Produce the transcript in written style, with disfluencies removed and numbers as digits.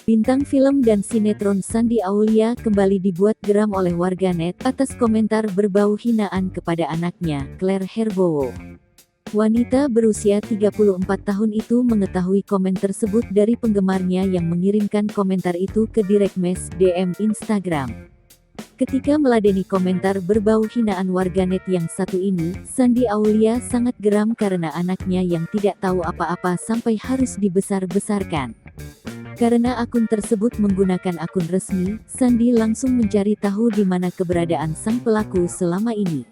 Bintang film dan sinetron Shandy Aulia kembali dibuat geram oleh warganet atas komentar berbau hinaan kepada anaknya, Claire Herbowo. Wanita berusia 34 tahun itu mengetahui komen tersebut dari penggemarnya yang mengirimkan komentar itu ke direct message DM Instagram. Ketika meladeni komentar berbau hinaan warganet yang satu ini, Shandy Aulia sangat geram karena anaknya yang tidak tahu apa-apa sampai harus dibesar-besarkan. Karena akun tersebut menggunakan akun resmi, Shandy langsung mencari tahu di mana keberadaan sang pelaku selama ini.